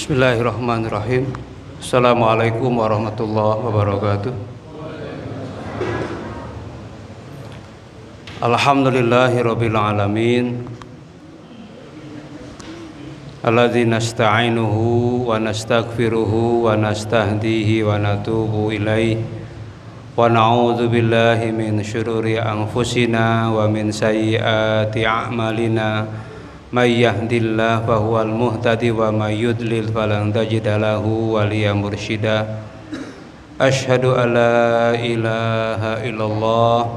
Bismillahirrahmanirrahim. Assalamualaikum warahmatullahi wabarakatuh. Alhamdulillahirabbil alamin. Alladzi nasta'inuhu wa nastaghfiruhu wa nastahdihi wa natubu ilaihi wa na'udzu billahi min syururi anfusina wa min sayyiati a'malina. May yahdihillahu fahuwal muhtadi wa may yudlil falan tajida lahu waliyan mursyida. Asyhadu an la ilaha illallah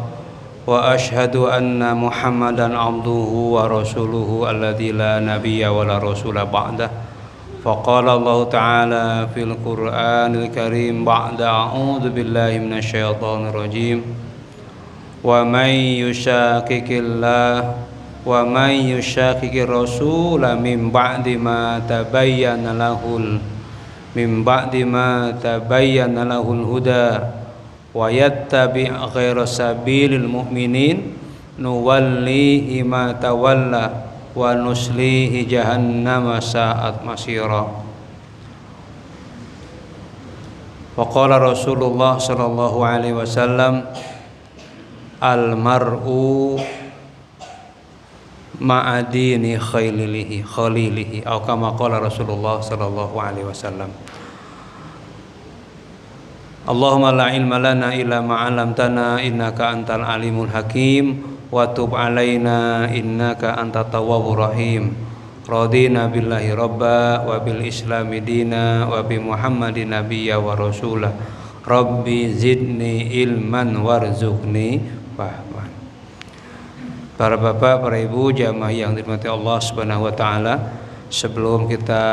wa asyhadu anna Muhammadan abduhu wa rasuluhu alladzi la nabiyya wa la rasula ba'dah. Faqala Allah ta'ala fil Qur'anil Karim ba'da a'udzu billahi minasyaitonir rajim. Wa may yushaqiqillah wa may yushaqiqir rasula min ba'di ma tabayyana lahul huda wa yattabi' ghaira sabilil mu'minin nuwallihi ma tawalla wa nuslihi jahannama sa'at masira. Wa qala Rasulullah sallallahu alaihi wasallam al mar'u ma'adini khalilihi atau kama qala Rasulullah sallallahu alaihi wasallam. Allahumma la ilma lana illa ma 'allamtana innaka antal alimul hakim wa tub 'alaina innaka antat tawwabur rahim. Radina billahi rabba wa bil islami dina wa bi Muhammadin nabiyya wa rasula. Rabbi zidni ilman warzuqni fahman. Para bapak, para ibu, jamaah yang dirahmati Allah Subhanahu wa taala, sebelum kita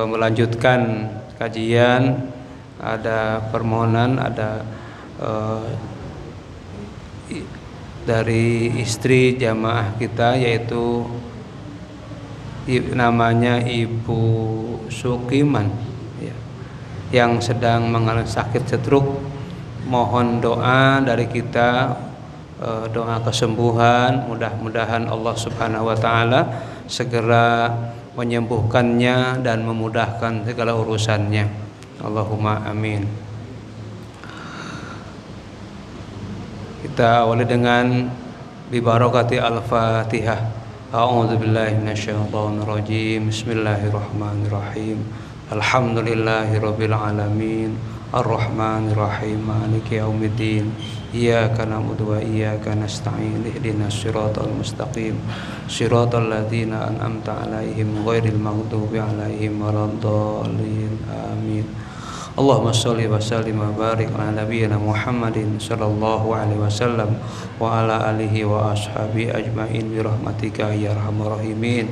melanjutkan kajian, ada permohonan, ada dari istri jamaah kita, yaitu namanya Ibu Sukiman ya, yang sedang mengalami sakit stroke. Mohon doa dari kita, doa kesembuhan, mudah-mudahan Allah Subhanahu wa taala segera menyembuhkannya dan memudahkan segala urusannya. Allahumma amin. Kita awali dengan bibarakati al-Fatihah. A'udzu billahi minasyaitonir rajim. Bismillahirrahmanirrahim. Alhamdulillahirabbil alamin. Ar-Rahmanir Rahim. Maliki yaumiddin. Iyyaka na'budu wa iyyaka nasta'in. Ihdinas siratal mustaqim. Siratal ladzina an'amta 'alaihim ghairil maghdubi 'alaihim waladdallin. Amin. Allahumma shalli wa sallim wa barik ala nabiyyina Muhammadin sallallahu alaihi wasallam wa ala alihi wa ashabi ajmain bi rahmatika ya arhamar rahimin.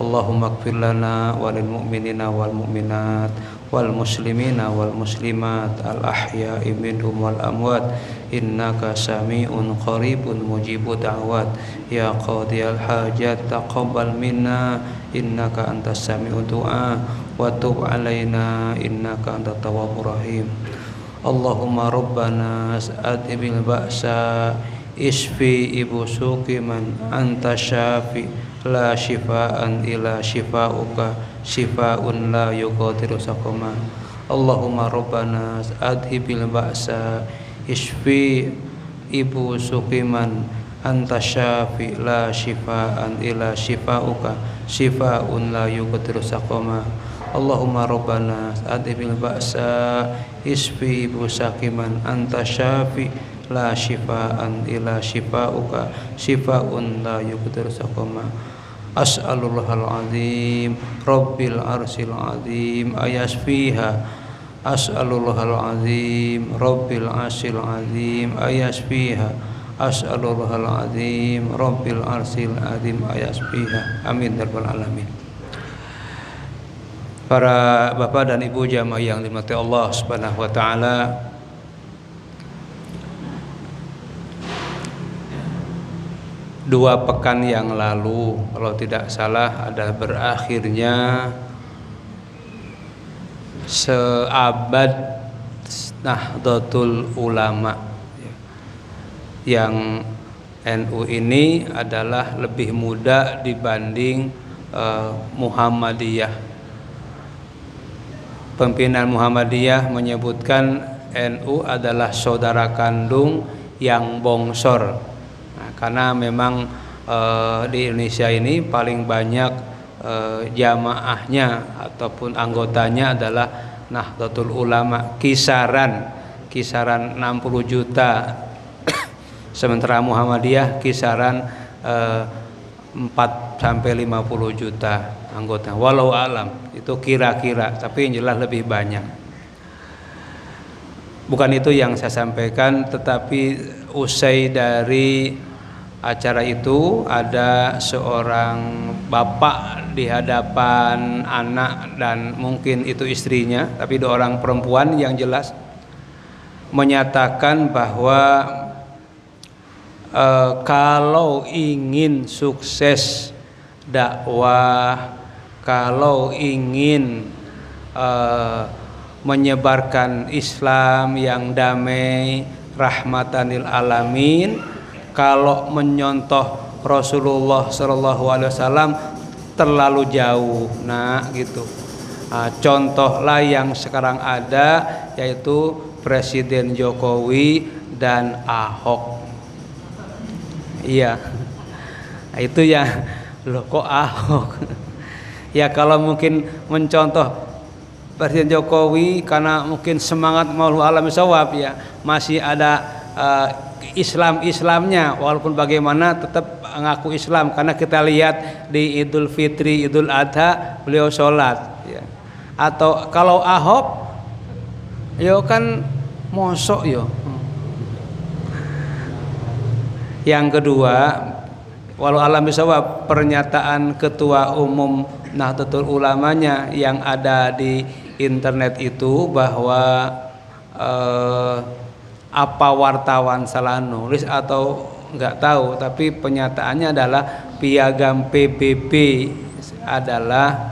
Allahumma ighfir lana wa lil mu'minina wal mu'minat wal muslimina wal muslimat al ahya'i minhum wal amwat innaka sami'un qaribun mujibud da'wat ya qadiyal hajat taqabbal minna innaka antas sami'ud du'a wa tub alaina innaka antat tawwabur rahim. Allahumma rabbana adhibil ba'sa isfi Ibu Sukiman anta syafi la shifaan illa shifauka shifaun la yughadiru saqama. Allahumma rabbana adhibil ba'sa isfi Ibu Sukiman anta syafi la shifaan illa shifauka shifaun la yughadiru saqama. Allahumma rabbana adhibil ba'sa isfi Ibu Sukiman anta syafi la shifaan illa shifauka shifaun la yughadiru saqama. As'alullahal azim rabbil arsil azim ayasfiha. As'alullahal azim rabbil arsil azim ayasfiha. As'alullahal azim rabbil arsil azim ayasfiha. Amin ya rabbal alamin. Para bapak dan ibu jamaah yang dirahmati Allah Subhanahu wa taala, dua pekan yang lalu kalau tidak salah ada berakhirnya seabad Nahdlatul Ulama, yang NU ini adalah lebih muda dibanding Muhammadiyah. pimpinan Muhammadiyah menyebutkan NU adalah saudara kandung yang bongsor. Nah, karena memang di Indonesia ini paling banyak jamaahnya ataupun anggotanya adalah Nahdlatul Ulama, kisaran 60 juta. Sementara Muhammadiyah kisaran 4 sampai 50 juta anggota. Walau alam, itu kira-kira, tapi yang jelas lebih banyak. Bukan itu yang saya sampaikan, tetapi usai dari acara itu ada seorang bapak di hadapan anak dan mungkin itu istrinya, tapi 2 orang perempuan yang jelas menyatakan bahwa kalau ingin sukses dakwah, kalau ingin menyebarkan Islam yang damai, rahmatan lil alamin, kalau menyontoh Rasulullah SAW terlalu jauh, nah gitu. Contohlah yang sekarang ada, yaitu Presiden Jokowi dan Ahok. Iya, itu ya, loh kok Ahok? Ya kalau mungkin mencontoh Presiden Jokowi karena mungkin semangat maulud alam sawab, ya masih ada Islamnya, walaupun bagaimana tetap ngaku Islam, karena kita lihat di Idul Fitri, Idul Adha beliau sholat, ya. Atau kalau Ahok, yo kan mosok yo. Yang kedua, walau alam bisawab, pernyataan ketua umum Nahdlatul Ulamanya yang ada di internet itu bahwa apa wartawan salah nulis atau nggak tahu, tapi penyataannya adalah piagam PBB adalah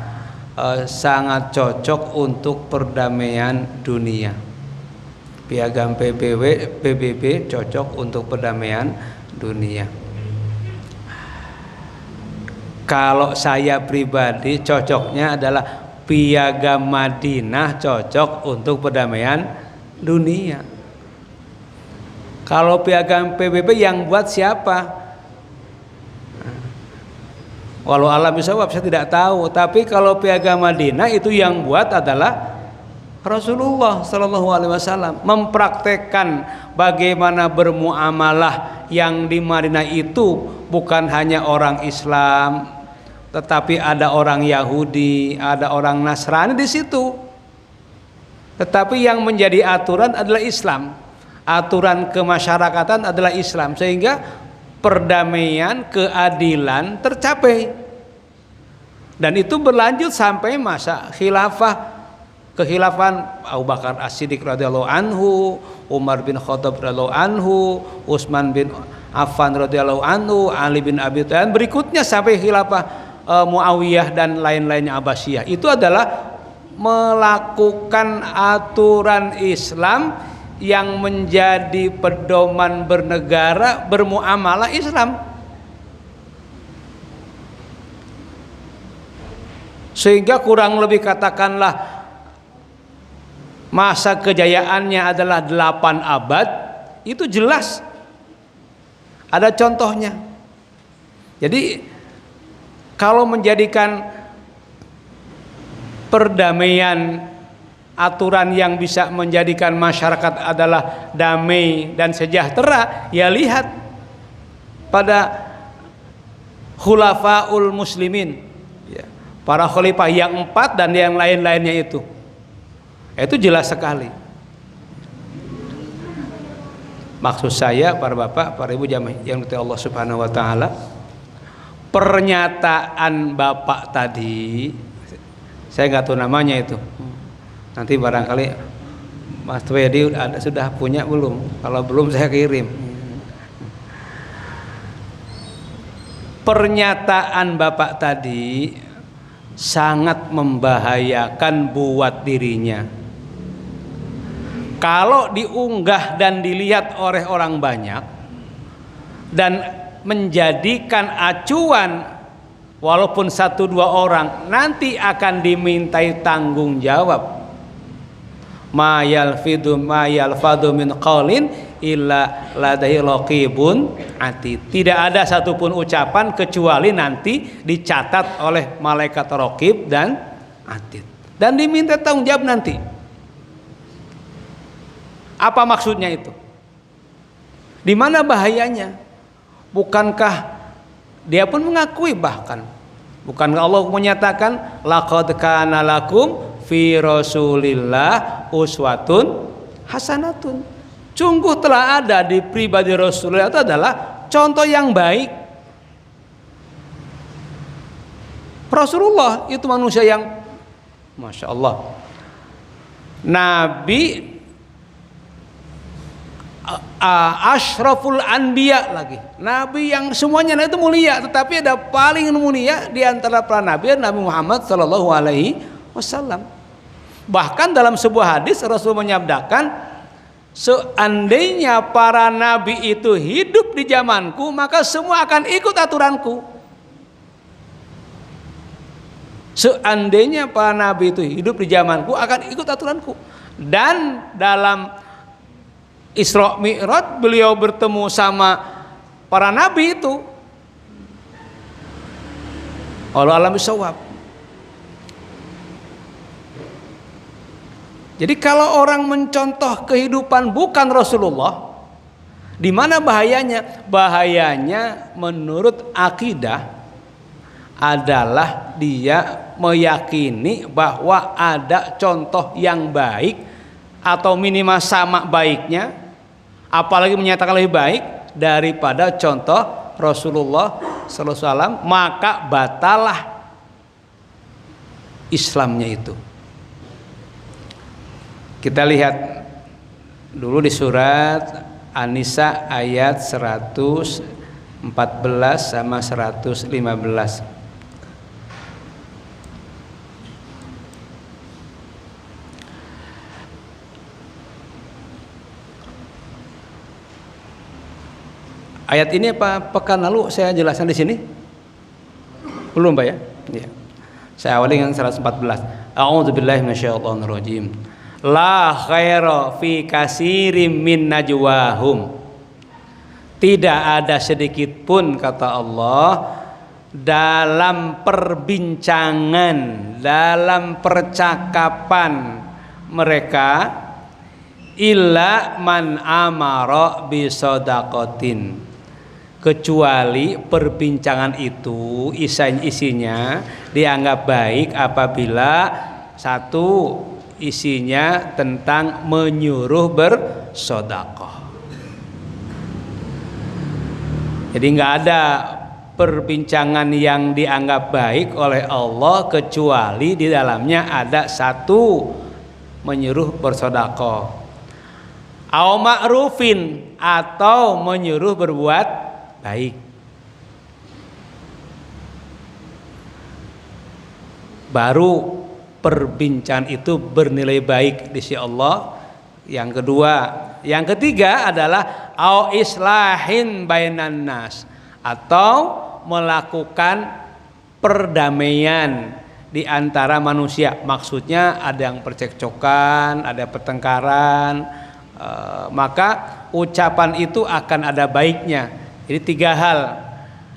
sangat cocok untuk perdamaian dunia. Piagam PBB cocok untuk perdamaian dunia. Kalau saya pribadi cocoknya adalah piagam Madinah cocok untuk perdamaian dunia. Kalau piagam PBB yang buat siapa? Walau alam bisawab saya tidak tahu, tapi kalau piagam Madinah itu yang buat adalah Rasulullah SAW, mempraktekkan bagaimana bermuamalah yang di Madinah itu bukan hanya orang Islam, tetapi ada orang Yahudi, ada orang Nasrani di situ. Tetapi yang menjadi aturan adalah Islam, aturan kemasyarakatan adalah Islam, sehingga perdamaian, keadilan tercapai. Dan itu berlanjut sampai masa khilafah, kekhilafan Abu Bakar As-Siddiq radhiyallahu anhu, Umar bin Khattab radhiyallahu anhu, Utsman bin Affan radhiyallahu anhu, Ali bin Abi Thalib, berikutnya sampai khilafah Muawiyah dan lain-lainnya Abbasiyah. Itu adalah melakukan aturan Islam yang menjadi pedoman bernegara, bermuamalah Islam. Sehingga kurang lebih katakanlah masa kejayaannya adalah 8 abad, itu jelas ada contohnya. Jadi kalau menjadikan perdamaian aturan yang bisa menjadikan masyarakat adalah damai dan sejahtera, ya lihat pada khulafaul muslimin, ya, para khalifah yang 4 dan yang lain-lainnya itu jelas sekali. Maksud saya para bapak, para ibu jamaah yang dirahmati Allah Subhanahu wa taala, pernyataan bapak tadi, saya nggak tahu namanya itu. Nanti barangkali Mas Twedi sudah punya belum? Kalau belum saya kirim. Pernyataan bapak tadi sangat membahayakan buat dirinya. Kalau diunggah dan dilihat oleh orang banyak dan menjadikan acuan walaupun 1-2 orang, nanti akan dimintai tanggung jawab ma yalfadhu min qaulin illa ladaihi raqibun atid. Tidak ada satupun ucapan kecuali nanti dicatat oleh malaikat raqib dan atid, dan diminta tanggung jawab nanti. Apa maksudnya itu? Di mana bahayanya? Bukankah dia pun mengakui, bahkan bukankah Allah menyatakan laqad kana lakum fi Rasulillah uswatun hasanatun. Sungguh telah ada di pribadi Rasulullah itu adalah contoh yang baik. Rasulullah itu manusia yang Masya Allah, Nabi asyraful anbiya lagi, Nabi yang semuanya itu mulia, tetapi ada paling mulia di antara para Nabi, Nabi Muhammad Sallallahu Alaihi Wasallam. Bahkan dalam sebuah hadis Rasul menyabdakan, seandainya para Nabi itu hidup di zamanku, maka semua akan ikut aturanku. Seandainya para Nabi itu hidup di zamanku, akan ikut aturanku. Dan dalam Isra Mi'raj beliau bertemu sama para nabi itu. Allah alam bisawab. Jadi kalau orang mencontoh kehidupan bukan Rasulullah, di mana bahayanya? Bahayanya menurut akidah adalah dia meyakini bahwa ada contoh yang baik atau minimal sama baiknya, apalagi menyatakan lebih baik daripada contoh Rasulullah sallallahu alaihi wasallam, maka batalah Islamnya itu. Kita lihat dulu di surat An-Nisa ayat 114 sama 115. Ayat ini apa pekan lalu saya jelaskan di sini? Belum, Pak ya? Ya. Saya awali dengan 114. A'udzubillahi minasyaitonirrajim. La khaira fi katsirin min najwahum. Tidak ada sedikit pun, kata Allah, dalam perbincangan, dalam percakapan mereka, illa man amara bisadaqatin, kecuali perbincangan itu isinya dianggap baik apabila satu, isinya tentang menyuruh bersedekah. Jadi nggak ada perbincangan yang dianggap baik oleh Allah kecuali di dalamnya ada satu, menyuruh bersedekah, au ma'rufin, atau menyuruh berbuat baik. Baru perbincangan itu bernilai baik di sisi Allah. Yang kedua, yang ketiga adalah au islahin bainan nas, atau melakukan perdamaian di antara manusia. Maksudnya ada yang percekcokan, ada pertengkaran, maka ucapan itu akan ada baiknya. Jadi tiga hal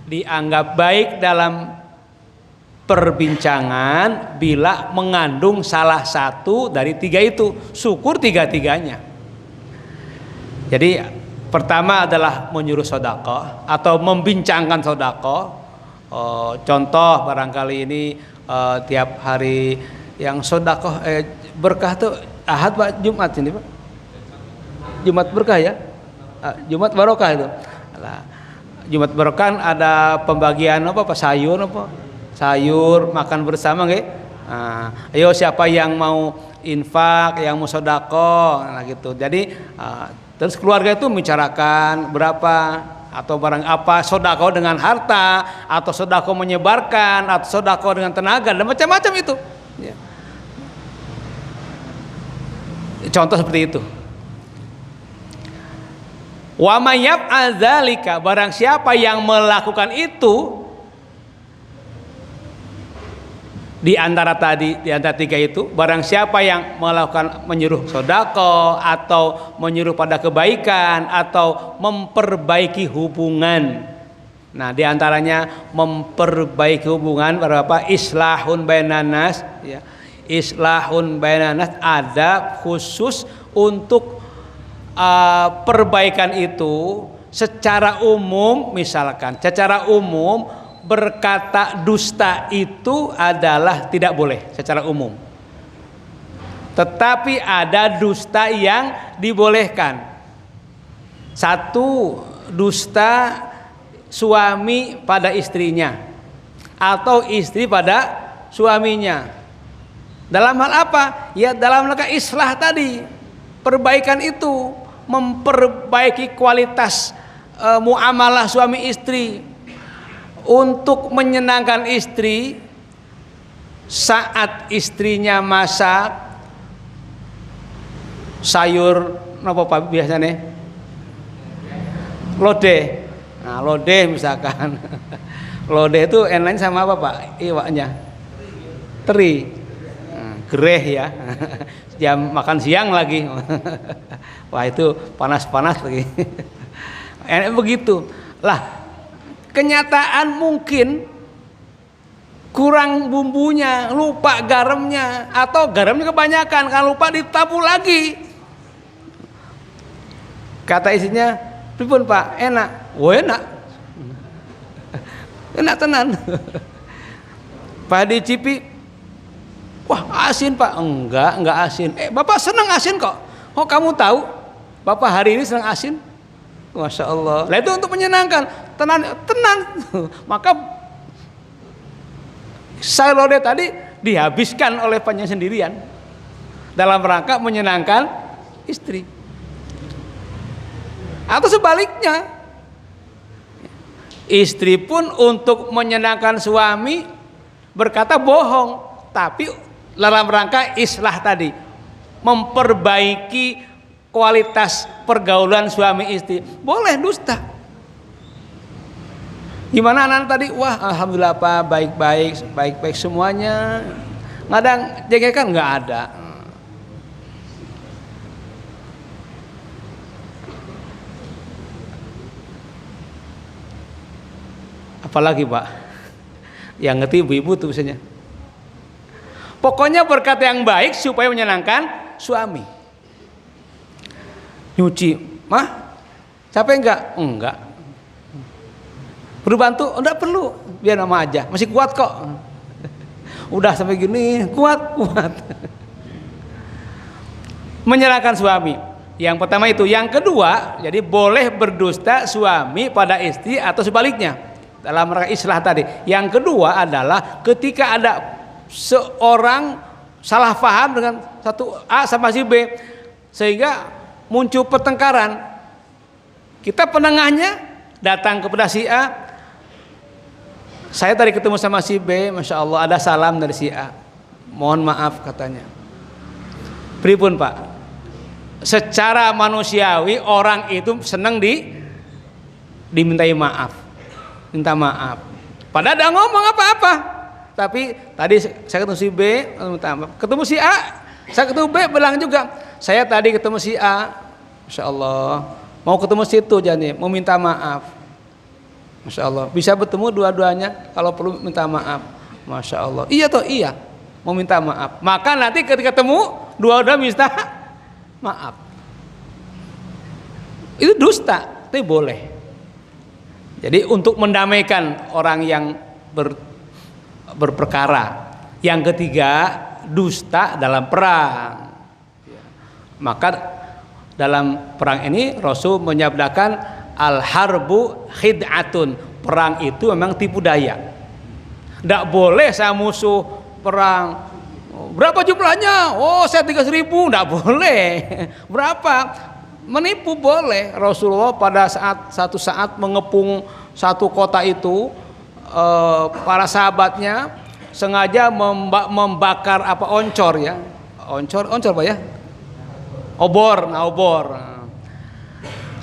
dianggap baik dalam perbincangan bila mengandung salah satu dari tiga itu, syukur tiga-tiganya. Jadi pertama adalah menyuruh sedekah atau membincangkan sedekah. Contoh barangkali ini tiap hari yang sedekah berkah tuh Ahad Pak, Jumat ini Pak. Jumat berkah ya. Jumat barokah itu. Jumat berkah ada pembagian apa Pak, sayur apa? Sayur makan bersama nggih. Ayo siapa yang mau infak, yang mau sedekah, nah gitu. Jadi terus keluarga itu membicarakan berapa atau barang apa, sedekah dengan harta atau sedekah menyebarkan atau sedekah dengan tenaga dan macam-macam itu. Ya. Contoh seperti itu. Wa may yaf'al dzalika, barang siapa yang melakukan itu, Di antara tiga itu, barang siapa yang melakukan menyuruh sedekah atau menyuruh pada kebaikan atau memperbaiki hubungan. Nah, di antaranya memperbaiki hubungan berapa? Islahun bainan nas, ya. Islahun bainan nas ada khusus untuk perbaikan itu secara umum, misalkan secara umum berkata dusta itu adalah tidak boleh secara umum. Tetapi ada dusta yang dibolehkan. Satu, dusta suami pada istrinya atau istri pada suaminya. Dalam hal apa? Ya dalam rangka islah tadi. Perbaikan itu memperbaiki kualitas muamalah suami istri. Untuk menyenangkan istri saat istrinya masak sayur apa Pak biasanya lodeh. Nah, lodeh misalkan. Lodeh itu enaknya sama apa Pak? Iwaknya teri. Nah, gereh ya. Jam makan siang lagi. Wah, itu panas-panas lagi. Enak begitu. Lah, kenyataan mungkin kurang bumbunya, lupa garamnya, atau garamnya kebanyakan, kalau lupa ditabur lagi. Kata istrinya, "Pripun Pak, enak?" "Wah, enak." Enak tenan. Pak dicipi, "Wah, asin Pak." Enggak asin." Bapak senang asin kok." "Oh, kamu tahu Bapak hari ini senang asin?" Masya Allah. Nah, itu untuk menyenangkan, tenang. Maka sayur lodeh tadi dihabiskan oleh panjang sendirian dalam rangka menyenangkan istri. Atau sebaliknya, istri pun untuk menyenangkan suami berkata bohong, tapi dalam rangka islah tadi, memperbaiki kualitas pergaulan suami istri, boleh dusta. Gimana anak tadi? Wah, alhamdulillah Pak, baik-baik semuanya. Kadang jengkekan nggak ada. Apalagi Pak, yang ngerti ibu-ibu tuh biasanya. Pokoknya berkata yang baik supaya menyenangkan suami. Nyuci, "Mah, capek enggak? Perlu bantu? Enggak perlu, biar nama aja, masih kuat kok." Udah sampai gini, kuat. Menyerahkan suami. Yang pertama itu. Yang kedua, jadi boleh berdusta suami pada istri atau sebaliknya dalam rangka islah tadi. Yang kedua adalah ketika ada seorang salah paham dengan satu A sama si B sehingga muncul pertengkaran, kita penengahnya datang kepada si A. "Saya tadi ketemu sama si B, Masya Allah ada salam dari si A, mohon maaf," katanya. Pripun Pak? Secara manusiawi orang itu senang dimintai maaf, minta maaf. Padahal tidak ngomong apa-apa, tapi tadi saya ketemu si B, minta maaf. Ketemu si A, saya ketemu B, bilang juga, "Saya tadi ketemu si A, Masya Allah, mau ketemu situ jadi mau minta maaf." Masya Allah, bisa bertemu dua-duanya kalau perlu minta maaf. Masya Allah, iya toh, iya mau minta maaf. Maka nanti ketika ketemu dua-dua minta maaf. Itu dusta, tapi boleh. Jadi untuk mendamaikan orang yang berperkara. Yang ketiga, dusta dalam perang. Maka dalam perang ini Rasul menyabdakan al-harbu khid'atun. Perang itu memang tipu daya. Tidak boleh saya musuh perang. Berapa jumlahnya? Oh, saya 3.000. Tidak boleh. Berapa? Menipu boleh. Rasulullah pada satu saat mengepung satu kota itu, para sahabatnya sengaja membakar oncor ya. Oncor Pak ya? Obor.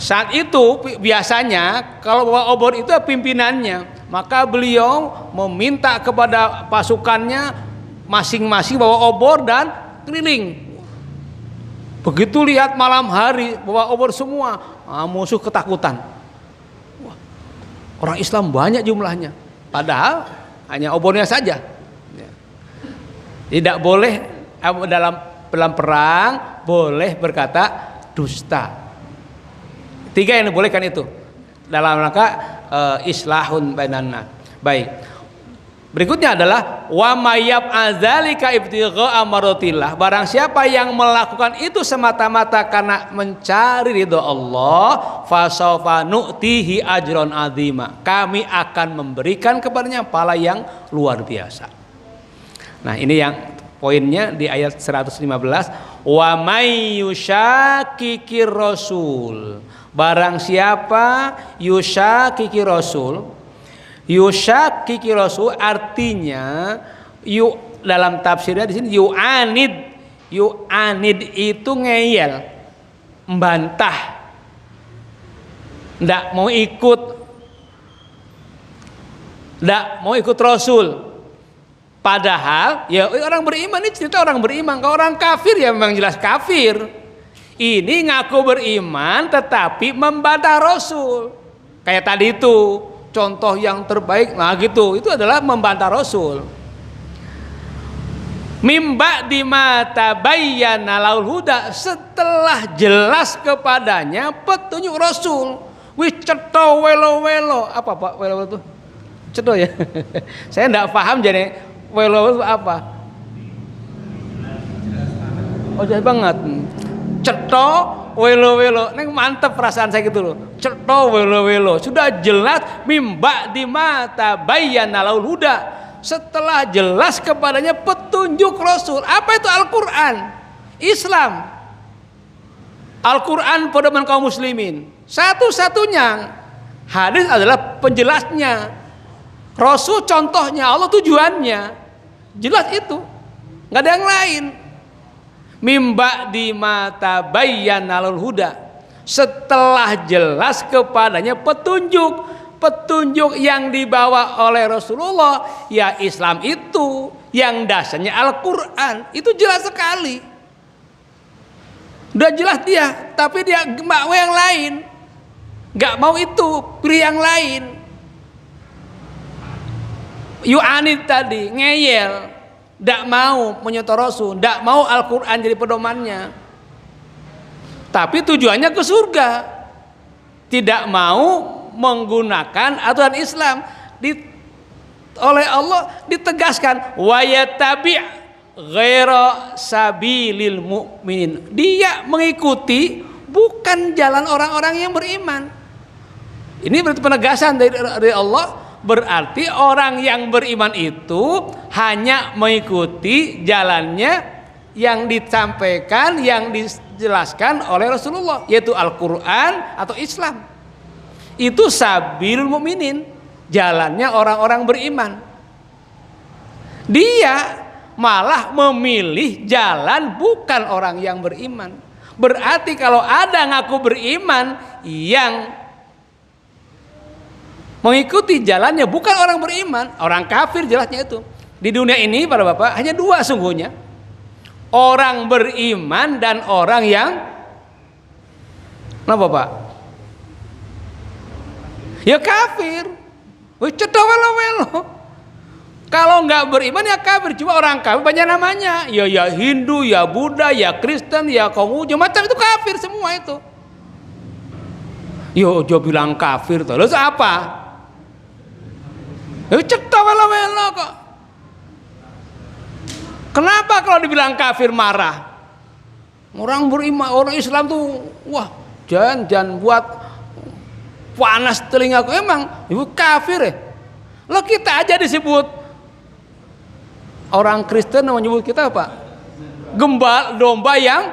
Saat itu biasanya kalau bawa obor itu pimpinannya, maka beliau meminta kepada pasukannya masing-masing bawa obor dan keliling. Begitu lihat malam hari bawa obor semua, musuh ketakutan. Wah, orang Islam banyak jumlahnya, padahal hanya obornya saja. Tidak boleh dalam perang boleh berkata dusta. 3 yang dibolehkan itu dalam rangka islahun bainan nas. Baik. Berikutnya adalah wa mayyab azalika ibtigha amaratillah. Barang siapa yang melakukan itu semata-mata karena mencari ridho Allah, fasawfa nu'tihi ajron azima. Kami akan memberikan kepadanya pahala yang luar biasa. Nah, ini yang poinnya di ayat 115, wa may yusyakikir rasul. Barang siapa yusyakiki rasul, yusyakiki rasul artinya dalam tafsirnya di sini yu'anid. Yu'anid itu ngeyel, membantah, ndak mau ikut rasul. Padahal ya orang beriman, ini cerita orang beriman. Kalau orang kafir ya memang jelas kafir. Ini ngaku beriman tetapi membantah Rasul. Kayak tadi itu contoh yang terbaik. Nah gitu, itu adalah membantah Rasul. Mimba di mata bayyana laul huda, setelah jelas kepadanya petunjuk Rasul. Wih ceto welo-welo. Apa Pak welo-welo itu? Ceto ya. Saya enggak paham jadi welo itu apa? Oh jelas banget. Ceto welo-welo. Neng mantep perasaan saya gitu loh. Ceto welo-welo. Sudah jelas mimba di mata bayyana laul huda. Setelah jelas kepadanya petunjuk Rasul. Apa itu Al-Quran? Islam. Al-Quran pedoman kaum muslimin. Satu-satunya. Hadis adalah penjelasnya. Rasul contohnya, Allah tujuannya. Jelas itu, nggak ada yang lain. Mimba di mata bayyana laul huda. Setelah jelas kepadanya petunjuk yang dibawa oleh Rasulullah, ya Islam itu yang dasarnya Al-Quran, itu jelas sekali. Udah jelas dia, tapi dia mau yang lain, nggak mau itu, pilih yang lain. Yu'anid tadi ngeyel, tidak mau menyentuh Rasul, tidak mau Al-Quran jadi pedomannya, tapi tujuannya ke surga, tidak mau menggunakan aturan Islam. Oleh Allah ditegaskan wa yatabi' ghaira sabilil mu'minin, dia mengikuti bukan jalan orang-orang yang beriman. Ini berarti penegasan dari Allah. Berarti orang yang beriman itu hanya mengikuti jalannya yang disampaikan, yang dijelaskan oleh Rasulullah, yaitu Al-Quran atau Islam. Itu sabilul mu'minin, jalannya orang-orang beriman. Dia malah memilih jalan bukan orang yang beriman. Berarti kalau ada ngaku beriman yang mengikuti jalannya bukan orang beriman, orang kafir, jelasnya itu. Di dunia ini para bapak hanya 2 sungguhnya, orang beriman dan orang yang kenapa Pak? Ya kafir. Wih cedoh welo-welo. Kalau nggak beriman ya kafir. Cuma orang kafir banyak namanya. Ya Hindu, ya Buddha, ya Kristen, ya Konghucu, macam itu kafir semua itu. Yo bilang kafir tuh. Lalu apa? Cetok welo-welo kok. Kenapa kalau dibilang kafir marah? Orang beriman, orang Islam tuh, wah jangan buat panas telingaku. Emang ibu kafir ya? Lo kita aja disebut, orang Kristen menyebut kita apa? Domba yang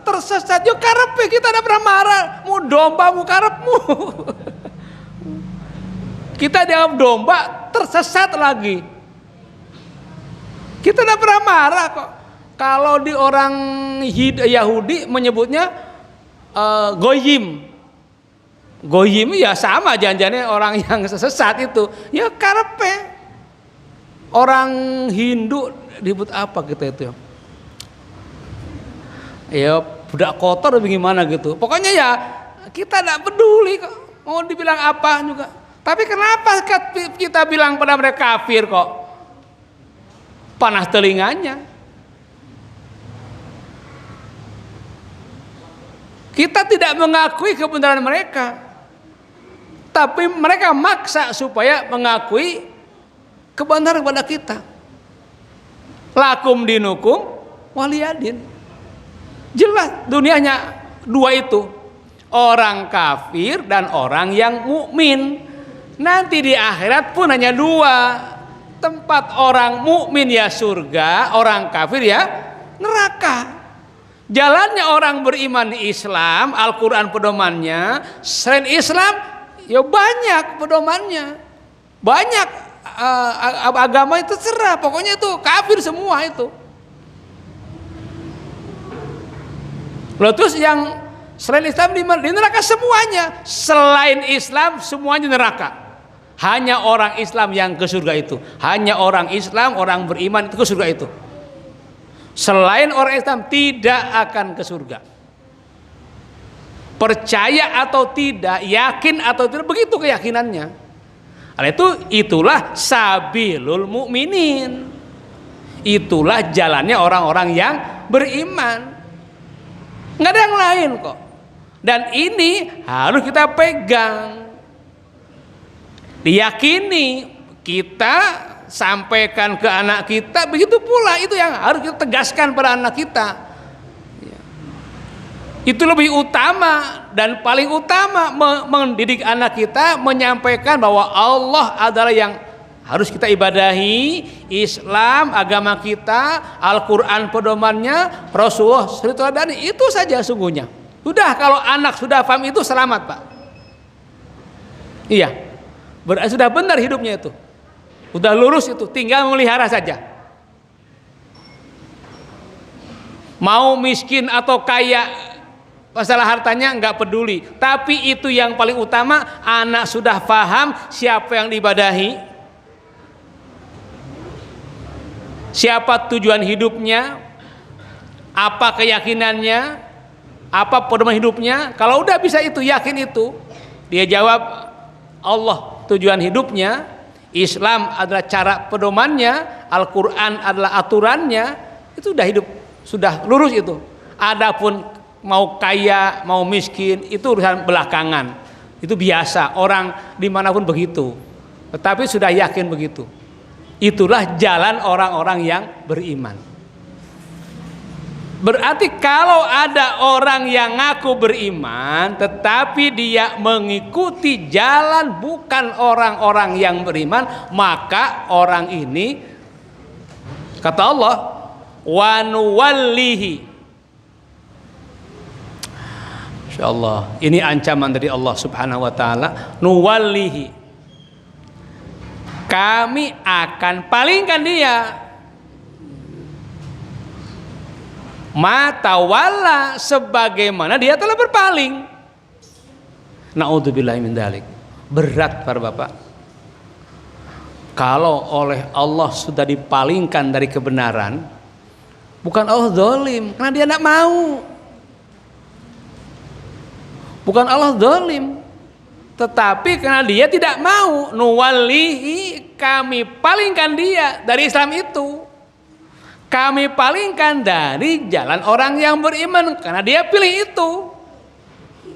tersesat. Yo karepe kita tidak pernah marah. Mu domba mu karepmu. Kita dianggap domba tersesat lagi. Kita tidak pernah marah kok. Kalau di orang Yahudi menyebutnya goyim. Goyim ya sama janjiannya orang yang sesat itu. Ya karepe. Orang Hindu ribut apa kita itu ya? Ya budak kotor bagaimana gitu. Pokoknya ya kita tidak peduli kok. Mau dibilang apa juga. Tapi kenapa kita bilang pada mereka kafir kok? Panas telinganya. Kita tidak mengakui kebenaran mereka. Tapi mereka maksa supaya mengakui kebenaran kepada kita. Lakum dinukum waliyadin. Jelas dunianya dua itu. Orang kafir dan orang yang mukmin. Nanti di akhirat pun hanya dua. Tempat orang mukmin ya surga, orang kafir ya neraka. Jalannya orang beriman di Islam, Al-Quran pedomannya. Selain Islam ya banyak pedomannya. Banyak agama itu cerah. Pokoknya itu kafir semua itu. Lalu terus yang selain Islam di neraka semuanya. Selain Islam semuanya neraka. Hanya orang Islam yang ke surga itu. Hanya orang Islam, orang beriman itu ke surga itu. Selain orang Islam tidak akan ke surga. Percaya atau tidak, yakin atau tidak, begitu keyakinannya. Oleh itu itulah sabilul mukminin. Itulah jalannya orang-orang yang beriman. Nggak ada yang lain kok. Dan ini harus kita pegang. Diyakini, kita sampaikan ke anak kita, begitu pula itu yang harus kita tegaskan pada anak kita. Itu lebih utama dan paling utama mendidik anak kita, menyampaikan bahwa Allah adalah yang harus kita ibadahi, Islam agama kita, Al-Quran pedomannya, Rasulullah SAW, itu saja sungguhnya. Sudah, kalau anak sudah paham itu selamat Pak. Iya, sudah benar hidupnya itu. Udah lurus itu, tinggal melihara saja. Mau miskin atau kaya, masalah hartanya nggak peduli. Tapi itu yang paling utama, anak sudah paham siapa yang diibadahi, siapa tujuan hidupnya, apa keyakinannya, apa pedoman hidupnya. Kalau udah bisa itu, yakin itu, dia jawab Allah tujuan hidupnya, Islam adalah cara pedomannya, Al-Quran adalah aturannya, itu sudah hidup, sudah lurus itu. Adapun mau kaya, mau miskin, itu urusan belakangan. Itu biasa, orang dimanapun begitu. Tetapi sudah yakin begitu. Itulah jalan orang-orang yang beriman. Berarti kalau ada orang yang ngaku beriman tetapi dia mengikuti jalan bukan orang-orang yang beriman, maka orang ini kata Allah wa nuwallihi. Insyaallah ini ancaman dari Allah Subhanahu wa taala, nuwallihi. Kami akan palingkan dia mata wala sebagaimana dia telah berpaling. Naudzubillahi min dzalik. Berat para bapak. Kalau oleh Allah sudah dipalingkan dari kebenaran, bukan Allah zalim, karena dia tidak mau. Bukan Allah zalim, tetapi karena dia tidak mau, nuwallihi, kami palingkan dia dari Islam itu. Kami palingkan dari jalan orang yang beriman karena dia pilih itu.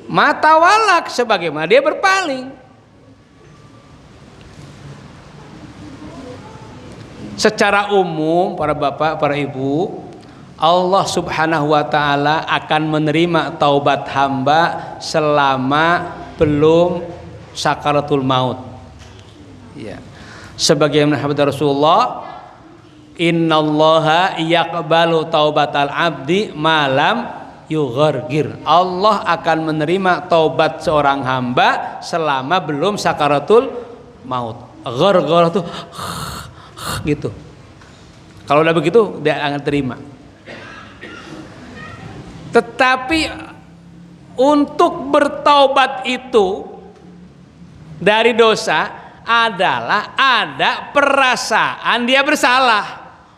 Mata walak sebagaimana dia berpaling. Secara umum para bapak, para ibu, Allah Subhanahu wa taala akan menerima taubat hamba selama belum sakaratul maut. Ya. Sebagaimana hadis Rasulullah, innallaha yaqbalu taubatal abdi malam yughargir. Allah akan menerima taubat seorang hamba selama belum sakaratul maut. Gharghar itu gitu. Kalau udah begitu dia akan terima. Tetapi untuk bertaubat itu dari dosa adalah ada perasaan dia bersalah.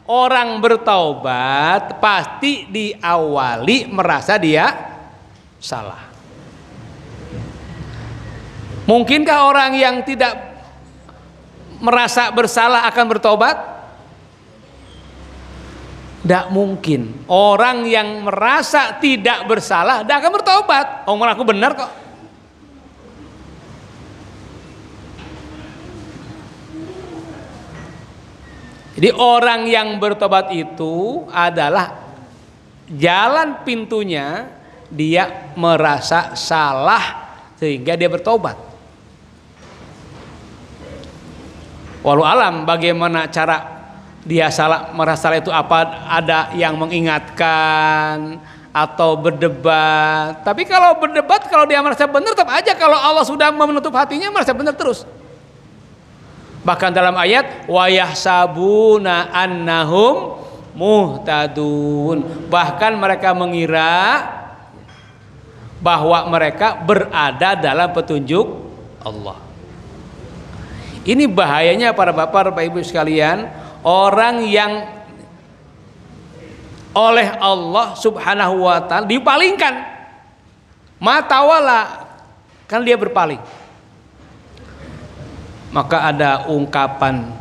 orang bertaubat pasti diawali merasa dia salah. Mungkinkah orang yang tidak merasa bersalah akan bertobat? Tidak mungkin. Orang yang merasa tidak bersalah tidak akan bertobat. Oh, aku benar kok. Jadi orang yang bertobat itu adalah jalan pintunya dia merasa salah sehingga dia bertobat. Walau alam bagaimana cara dia merasa salah itu, apa ada yang mengingatkan atau berdebat. Tapi kalau berdebat, kalau dia merasa benar tetap aja, kalau Allah sudah menutup hatinya merasa benar terus. Bahkan dalam ayat wa yahsabuna annahum muhtadun, bahkan mereka mengira bahwa mereka berada dalam petunjuk Allah. Ini bahayanya para bapak, Bapak Ibu sekalian, orang yang oleh Allah Subhanahu wa taala dipalingkan, matawala, kan dia berpaling. Maka ada ungkapan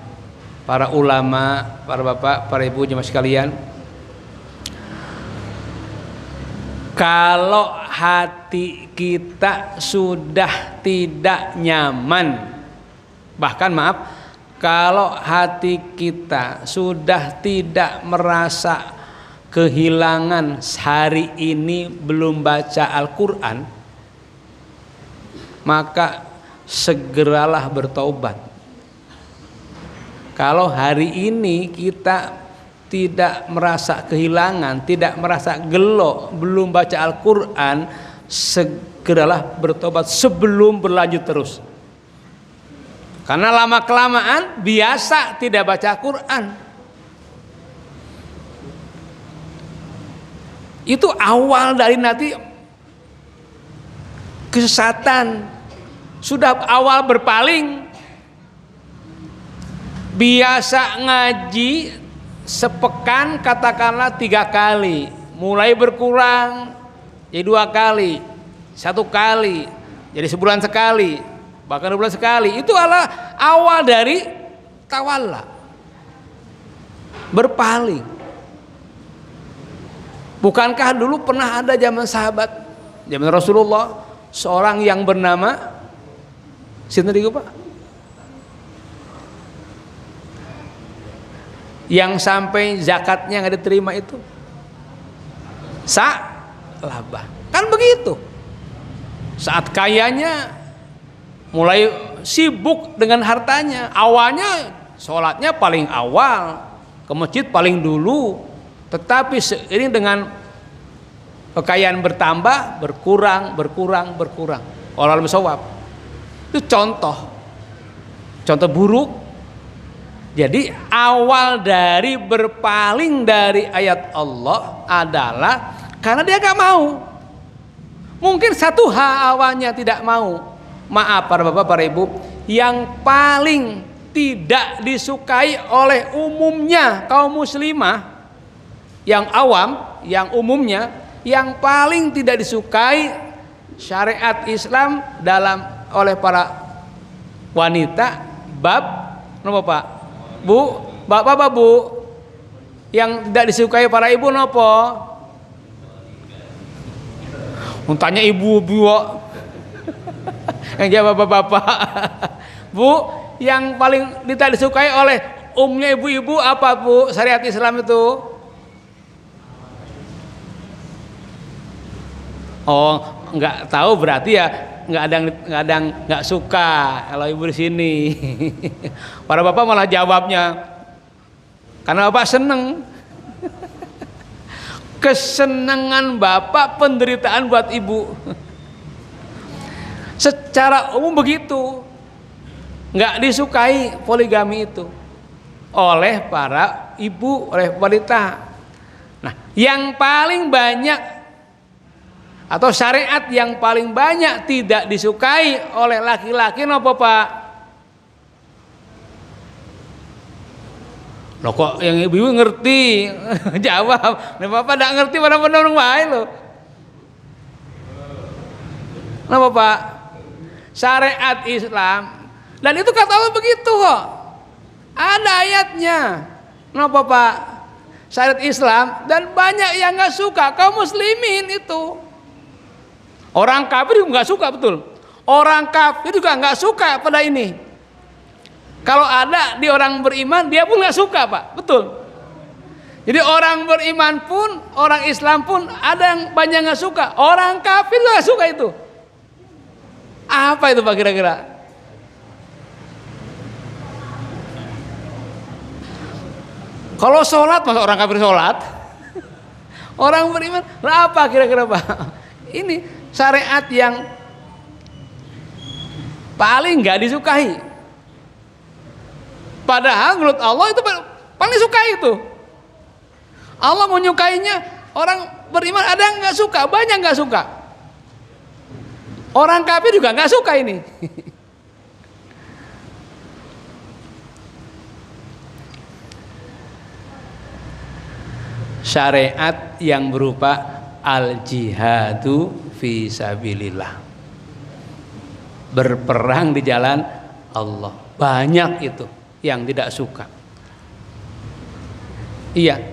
para ulama, para bapak, para ibu jemaah sekalian, kalau hati kita sudah tidak nyaman, bahkan maaf, kalau hati kita sudah tidak merasa kehilangan hari ini belum baca Al-Quran, maka segeralah bertaubat. Kalau hari ini kita tidak merasa kehilangan, tidak merasa gelo, belum baca Al-Quran, segeralah bertobat sebelum berlanjut terus. Karena lama kelamaan biasa tidak baca Al-Quran. Itu awal dari nanti kesesatan. Sudah awal berpaling, biasa ngaji sepekan katakanlah 3 kali, mulai berkurang jadi 2 kali, 1 kali, jadi sebulan sekali, bahkan 2 bulan sekali. Itu adalah awal dari tawalla, berpaling. Bukankah dulu pernah ada zaman sahabat, zaman Rasulullah, seorang yang bernama sinten niku Pak, yang sampai zakatnya nggak diterima itu, Sa'labah. Kan begitu. Saat kayanya mulai sibuk dengan hartanya. Awalnya sholatnya paling awal, ke masjid paling dulu, tetapi seiring dengan kekayaan bertambah, berkurang. Wallahu a'lam. Itu contoh buruk. Jadi awal dari berpaling dari ayat Allah adalah karena dia gak mau. Mungkin satu hal awalnya tidak mau. Maaf para bapak, para ibu, yang paling tidak disukai oleh umumnya kaum muslimah, yang awam, yang umumnya, yang paling tidak disukai syariat Islam dalam oleh para wanita, bab nopo Pak, Bu, Bapak, Bu, yang tidak disukai para ibu nopo? Untanya ibu, yang jawab bapak. Bu, yang paling tidak disukai oleh umumnya ibu-ibu apa Bu syariat Islam itu? Oh, nggak tahu berarti ya. Nggak ada nggak suka kalau ibu di sini. Para bapak malah jawabnya karena bapak seneng. Kesenangan bapak penderitaan buat ibu. Secara umum begitu, nggak disukai poligami itu oleh para ibu, oleh wanita. Nah, yang paling banyak atau syariat yang paling banyak tidak disukai oleh laki-laki nopo Pak? Loh kok yang ibu ngerti? Jawab. Nek Bapak ndak ngerti pada bener wae lho. Napa Pak? Syariat Islam. Dan itu kata Allah begitu kok. Ada ayatnya. Napa Pak? Syariat Islam dan banyak yang nggak suka kaum muslimin itu. Orang kafir juga nggak suka, betul. Orang kafir juga nggak suka pada ini. Kalau ada di orang beriman, dia pun nggak suka, Pak, betul. Jadi orang beriman pun, orang Islam pun ada yang banyak nggak suka. Orang kafir nggak suka itu. Apa itu Pak kira-kira? Kalau sholat, masa orang kafir sholat? Orang beriman, apa kira-kira Pak? Ini syariat yang paling nggak disukai. Padahal menurut Allah itu paling suka itu. Allah menyukainya, orang beriman ada yang nggak suka, banyak nggak suka. Orang kafir juga nggak suka ini. Syariat yang berupa al-jihadu fi sabilillah, berperang di jalan Allah, banyak itu yang tidak suka. Iya.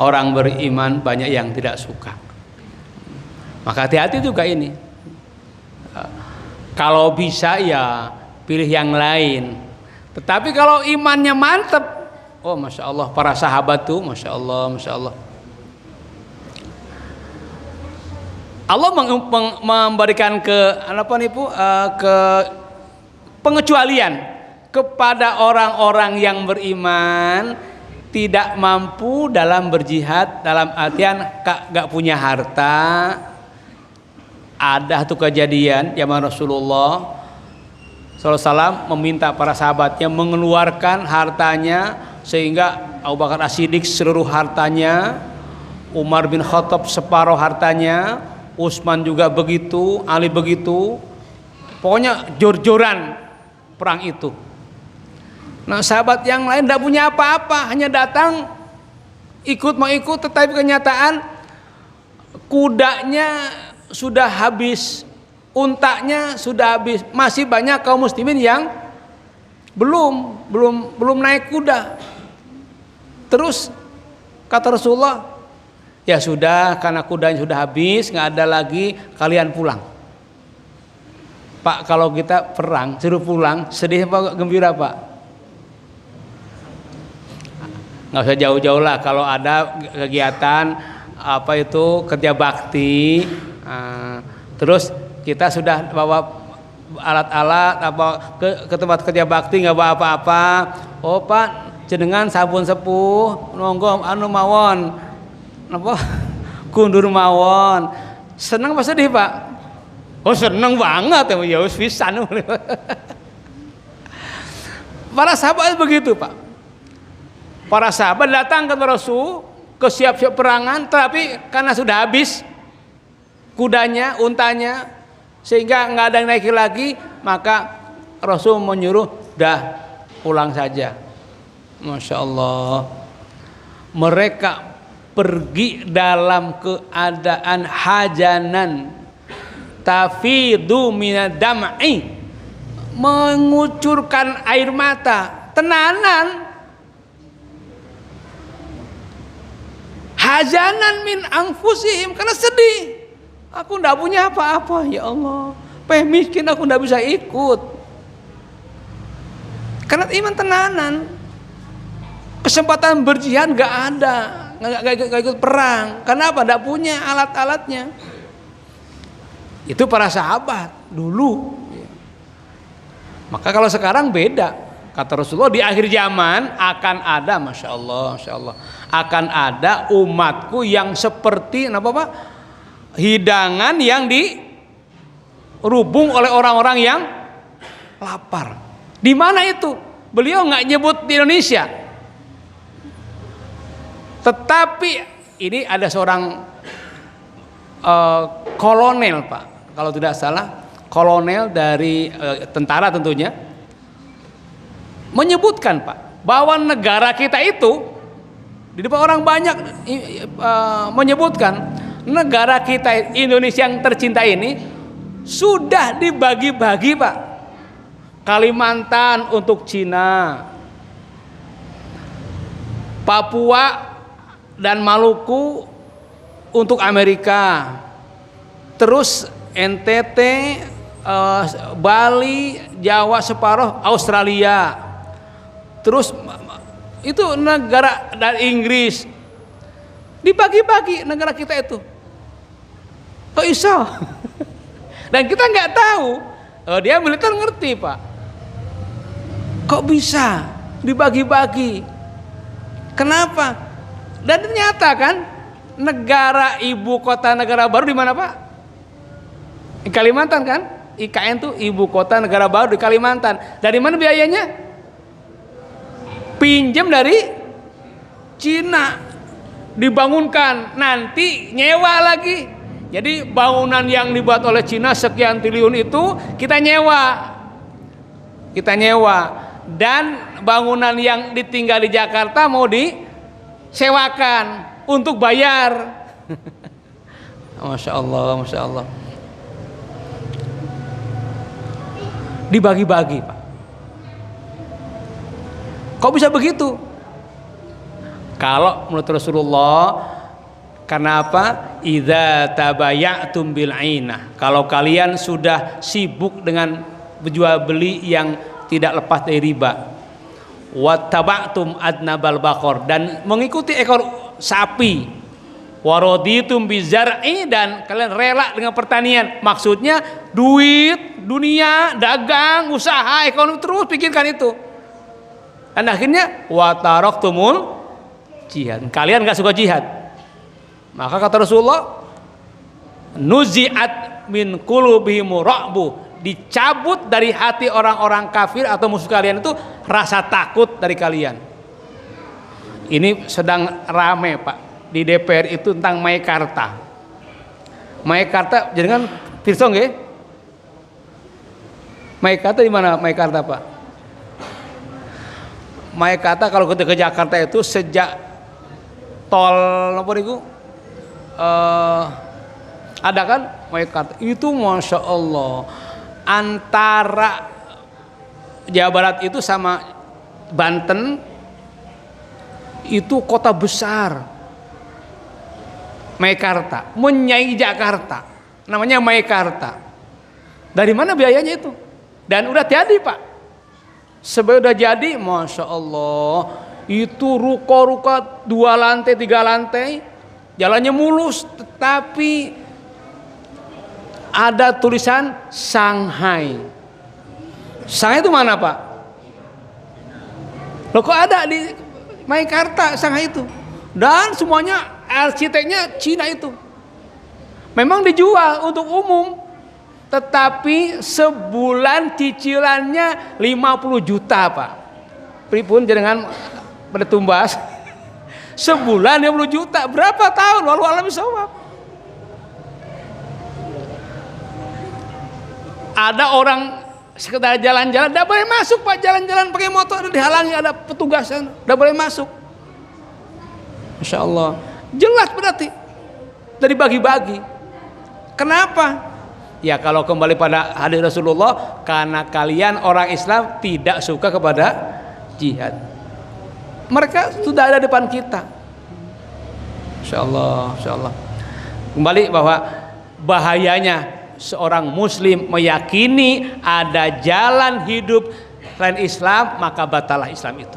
Orang beriman banyak yang tidak suka. Maka hati-hati juga ini. Kalau bisa ya pilih yang lain. Tetapi kalau imannya mantep, oh masya Allah, para sahabat tuh, masya Allah, masya Allah. Allah memberikan ke pengecualian kepada orang-orang yang beriman tidak mampu dalam berjihad, dalam artian gak punya harta. Ada tuh kejadian zaman Rasulullah SAW meminta para sahabatnya mengeluarkan hartanya, sehingga Abu Bakar As-Siddiq seluruh hartanya, Umar bin Khattab separuh hartanya, Utsman juga begitu, Ali begitu. Pokoknya jor-joran perang itu. Nah sahabat yang lain tidak punya apa-apa, hanya datang ikut mengikut, tetapi kenyataan kudanya sudah habis, untanya sudah habis. Masih banyak kaum muslimin yang belum naik kuda. Terus kata Rasulullah, ya sudah, karena kudanya sudah habis, nggak ada lagi, kalian pulang. Pak, kalau kita perang suruh pulang, sedih apa gembira Pak? Nggak usah jauh-jauh lah. Kalau ada kegiatan apa itu kerja bakti, terus kita sudah bawa alat-alat apa ke tempat kerja bakti, nggak bawa apa-apa. Oh Pak, jenengan sabun sepuh, nonggo anu mawon, apa kundur mawon. Senang apa sedih Pak? Oh senang banget ya, wis pisan. Para sahabat begitu Pak. Para sahabat datang ke Rasul, ke siap-siap perangan, tapi karena sudah habis kudanya, untanya, sehingga nggak ada yang naik lagi, maka Rasul menyuruh dah pulang saja. Masya Allah. Mereka pergi dalam keadaan hajanan, tafidu minad dam'i, mengucurkan air mata, tenanan. Hajanan min anfusihim, karena sedih. Aku ndak punya apa-apa, ya Allah. Miskin aku ndak bisa ikut. Karena iman tenanan. Kesempatan berjihad nggak ada, nggak ikut perang. Kenapa? Ndak punya alat-alatnya. Itu para sahabat dulu. Maka kalau sekarang beda. Kata Rasulullah, di akhir zaman akan ada, masya Allah, akan ada umatku yang seperti apa Pak? Hidangan yang dirubung oleh orang-orang yang lapar. Di mana itu? Beliau nggak nyebut di Indonesia. Tetapi ini ada seorang kolonel Pak, kalau tidak salah, kolonel dari tentara tentunya menyebutkan Pak bahwa negara kita itu di depan orang banyak menyebutkan negara kita Indonesia yang tercinta ini sudah dibagi-bagi Pak. Kalimantan untuk Cina, Papua dan Maluku untuk Amerika, terus NTT, Bali, Jawa separuh Australia, terus itu negara dari Inggris, dibagi-bagi negara kita itu. Kok iso? Dan kita nggak tahu. Dia militer ngerti Pak. Kok bisa dibagi-bagi? Kenapa? Dan ternyata kan negara ibu kota negara baru di mana Pak? Di Kalimantan kan? IKN tuh ibu kota negara baru di Kalimantan. Dari mana biayanya? Pinjam dari Cina. Dibangunkan, nanti nyewa lagi. Jadi bangunan yang dibuat oleh Cina sekian triliun itu kita nyewa. Kita nyewa. Dan bangunan yang ditinggal di Jakarta mau disewakan untuk bayar. Masya Allah, Masya Allah. Dibagi-bagi Pak. Kok bisa begitu? Kalau menurut Rasulullah, karena apa? Idza tabayatum bil ainah. Kalau kalian sudah sibuk dengan berjual beli yang tidak lepas dari riba, wattaba'tum adnabal baqar, dan mengikuti ekor sapi, waraditum bizar'i, dan kalian rela dengan pertanian. Maksudnya duit, dunia, dagang, usaha, ekonomi, terus pikirkan itu. Dan akhirnya wataraktumul jihad. Kalian enggak suka jihad. Maka kata Rasulullah, nuzi'at min qulubihim ra'bu, dicabut dari hati orang-orang kafir atau musuh kalian itu rasa takut dari kalian. Ini sedang rame Pak di DPR itu tentang Meikarta. Meikarta jenengan pirsa nggih? Meikarta di mana Meikarta Pak? Meikarta kalau ke Jakarta itu sejak tol apa niku? Ada kan Meikarta itu, Masya Allah, antara Jawa Barat itu sama Banten itu kota besar. Meikarta menyaingi Jakarta, namanya Meikarta. Dari mana biayanya itu? Dan udah jadi Pak. Sebelum udah jadi, Masya Allah, itu ruko-ruko 2 lantai 3 lantai, jalannya mulus, tetapi ada tulisan Shanghai. Shanghai itu mana Pak? Loh kok ada di Meikarta Shanghai itu? Dan semuanya arsiteknya Cina itu. Memang dijual untuk umum, tetapi sebulan cicilannya 50 juta Pak. Pripun jenengan pada tumbas? Sebulan 50 juta, berapa tahun? Walau alam bisawab. Ada orang sekedar jalan-jalan, tidak boleh masuk Pak, jalan-jalan pakai motor dihalangi, ada petugasan, tidak boleh masuk. Masya Allah, jelas berarti dari bagi-bagi. Kenapa? Ya kalau kembali pada hadis Rasulullah, karena kalian orang Islam tidak suka kepada jihad. Mereka sudah ada depan kita. Masya Allah, Masya Allah. Kembali bahwa bahayanya seorang muslim meyakini ada jalan hidup selain Islam, maka batalah Islam itu.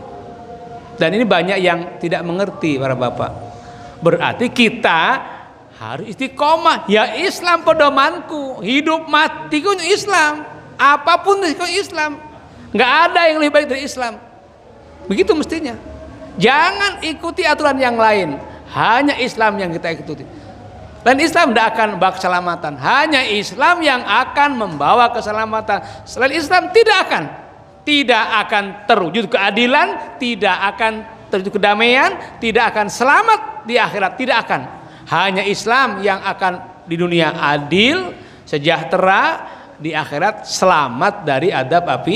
Dan ini banyak yang tidak mengerti para bapak. Berarti kita harus istiqomah. Ya Islam pedomanku, hidup matiku Islam, apapun itu Islam. Nggak ada yang lebih baik dari Islam. Begitu mestinya. Jangan ikuti aturan yang lain, hanya Islam yang kita ikuti. Dan Islam tidak akan membawa keselamatan. Hanya Islam yang akan membawa keselamatan. Selain Islam tidak akan terwujud keadilan, tidak akan terwujud kedamaian, tidak akan selamat di akhirat, tidak akan. Hanya Islam yang akan di dunia adil, sejahtera, di akhirat selamat dari adab api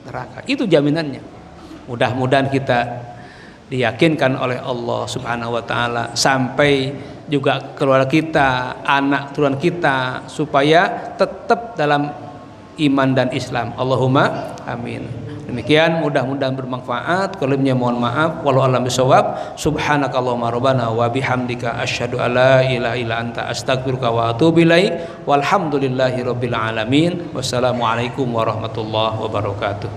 neraka. Itu jaminannya. Mudah-mudahan kita diyakinkan oleh Allah Subhanahu wa taala, sampai juga keluarga kita, anak turunan kita, supaya tetap dalam iman dan Islam. Allahumma amin. Demikian, mudah-mudahan bermanfaat. Kalau lebihnya mohon maaf. Wallahu a'lam bishawab. Subhanakallahumma rabbana wa bihamdika asyhadu an la ilaha illa anta astaghfiruka wa atubu ilaik. Walhamdulillahi rabbil alamin. Wassalamualaikum warahmatullahi wabarakatuh.